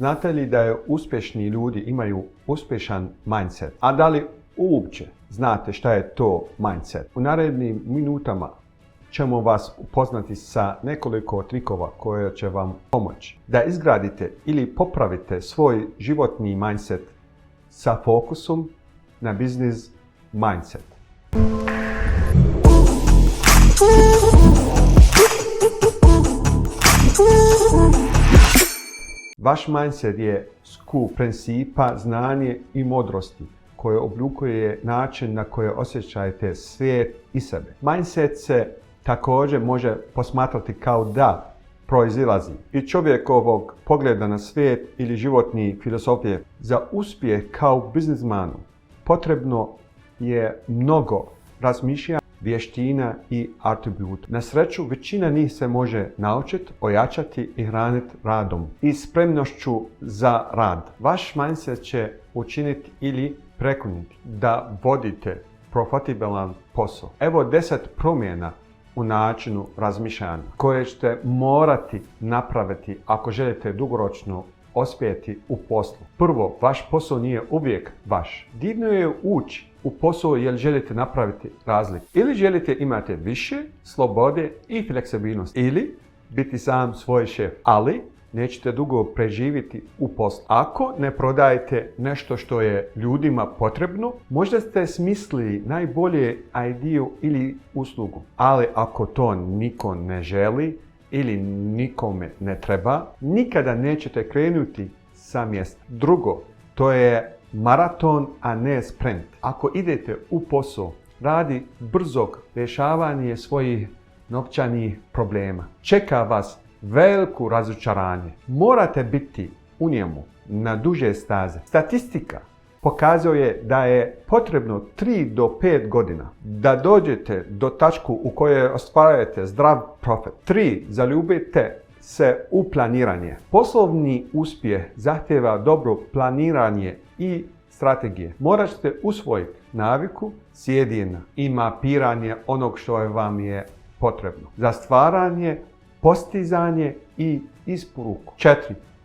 Znate li da uspješni ljudi imaju uspješan mindset? A da li uopće znate šta je to mindset? U narednim minutama ćemo vas upoznati sa nekoliko trikova koje će vam pomoći da izgradite ili popravite svoj životni mindset sa fokusom na business mindset. Vaš mindset je skup principa, znanje i modrosti koje oblikuje način na koji osjećajte svijet i sebe. Mindset se također može posmatrati kao da proizilazi iz čovjekovog pogleda na svijet ili životni filozofije. Za uspjeh kao biznismanu potrebno je mnogo razmišljanja, vještina i atributa. Na sreću, većina njih se može naučiti, ojačati i hraniti radom i spremnošću za rad. Vaš mindset će učiniti ili prekoniti da vodite profitabilan posao. Evo 10 promjena u načinu razmišljanja koje ćete morati napraviti ako želite dugoročno uspjeti u poslu. Prvo, vaš posao nije uvijek vaš. Divno je ući u posao jer želite napraviti razliku. Ili želite imati više slobode i fleksibilnosti. Ili biti sam svoj šef. Ali nećete dugo preživjeti u poslu. Ako ne prodajete nešto što je ljudima potrebno, možda ste smislili najbolje ideju ili uslugu. Ali ako to niko ne želi ili nikome ne treba, nikada nećete krenuti sa mjesta. Drugo, to je maraton, a ne sprint. Ako idete u posao radi brzog rješavanja svojih novčanih problema, čeka vas veliko razočaranje. Morate biti u njemu na duže staze. Statistika pokazuje da je potrebno 3 do 5 godina da dođete do tačku u kojoj ostvarujete zdrav profit. 3. Zaljubite se u planiranje. Poslovni uspjeh zahtjeva dobro planiranje i strategije. Morat ćete usvojiti naviku sjedenja i mapiranje onog što vam je potrebno za stvaranje, postizanje i isporuku. 4.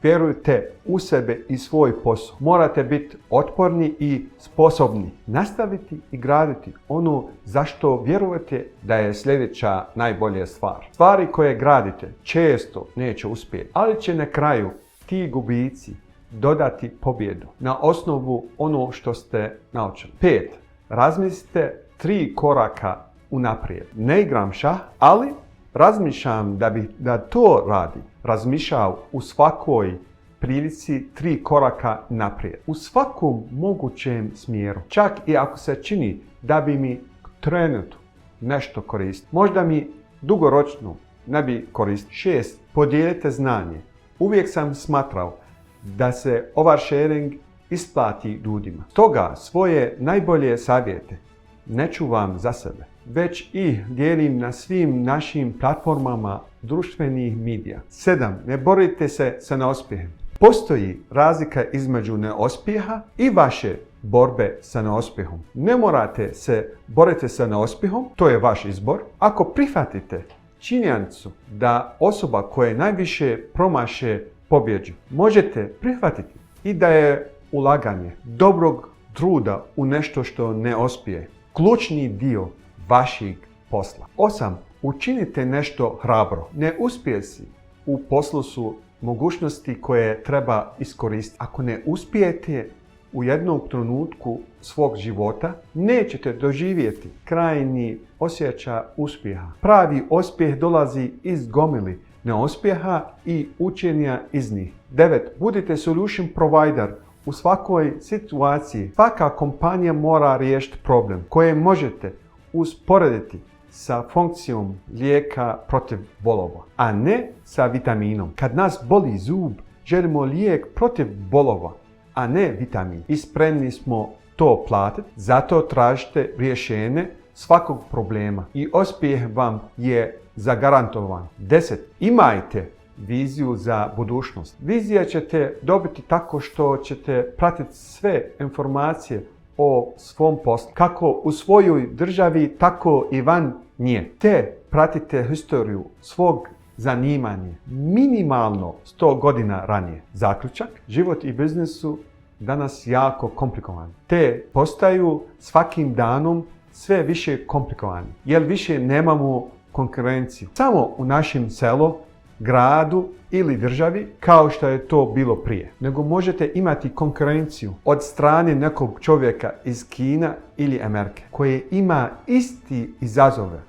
Vjerujte u sebe i svoj posao. Morate biti otporni i sposobni nastaviti i graditi ono za što vjerujete da je sljedeća najbolja stvar. Stvari koje gradite često neće uspjeti, ali će na kraju ti gubici dodati pobjedu na osnovu ono što ste naučili. 5. Razmislite 3 koraka unaprijed. Ne igram šah, ali razmišljam da to radi. Razmišljao u svakoj prilici 3 koraka naprijed. U svakom mogućem smjeru. Čak i ako se čini da bi mi trenutno nešto koristilo. Možda mi dugoročno ne bi koristilo. 6. Podijelite znanje. Uvijek sam smatrao da se oversharing isplati ljudima. Stoga svoje najbolje savjete ne čuvam za sebe, već i dijelim na svim našim platformama društvenih medija. 7. Ne borite se sa neuspjehom. Postoji razlika između neuspjeha i vaše borbe sa neuspjehom. Ne morate se boriti sa neuspjehom, to je vaš izbor. Ako prihvatite činjenicu da osoba koja najviše promaše pobjeđu, možete prihvatiti i da je ulaganje dobrog truda u nešto što ne uspije ključni dio vašeg posla. 8. Učinite nešto hrabro. Neuspjesi u poslu su mogućnosti koje treba iskoristiti. Ako ne uspijete u jednom trenutku svog života, nećete doživjeti krajnji osjećaj uspjeha. Pravi uspjeh dolazi iz gomili neuspjeha i učenja iz njih. 9. Budite solution provider. U svakoj situaciji svaka kompanija mora riješiti problem koje možete usporediti sa funkcijom lijeka protiv bolova, a ne sa vitaminom. Kad nas boli zub, želimo lijek protiv bolova, a ne vitamin. I spremni smo to platiti, zato tražite rješenje svakog problema i uspjeh vam je zagarantovan. 10. Imajte viziju za budućnost. Vizija ćete dobiti tako što ćete pratiti sve informacije o svom poslu, kako u svojoj državi, tako i van nje. Te pratite historiju svog zanimanje minimalno 100 godina ranije. Zaključak, život i biznis su danas jako komplikovani, te postaju svakim danom sve više komplikovani, jer više nemamo konkurenciju samo u našem selu, gradu ili državi kao što je to bilo prije, nego možete imati konkurenciju od strane nekog čovjeka iz Kina ili Amerike koji ima isti izazove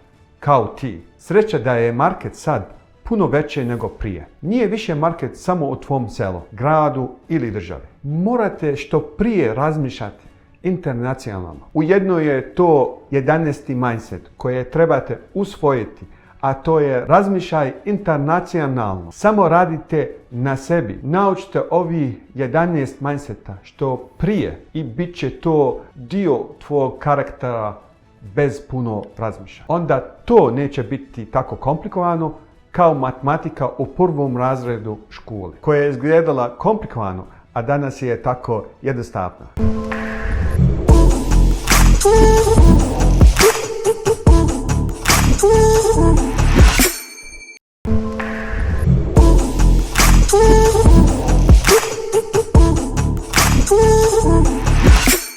kao ti. Sreća da je market sad puno veće nego prije. Nije više market samo u tvom selu, gradu ili državi. Morate što prije razmišljati internacionalno. Ujedno je to 11. mindset koje trebate usvojiti, a to je razmišljaj internacionalno. Samo radite na sebi. Naučite ovi 11 mindseta što prije i bit će to dio tvojeg karaktera bez puno razmišljanja. Onda to neće biti tako komplikovano kao matematika u prvom razredu škole, koja je izgledala komplikovano, a danas je tako jednostavna.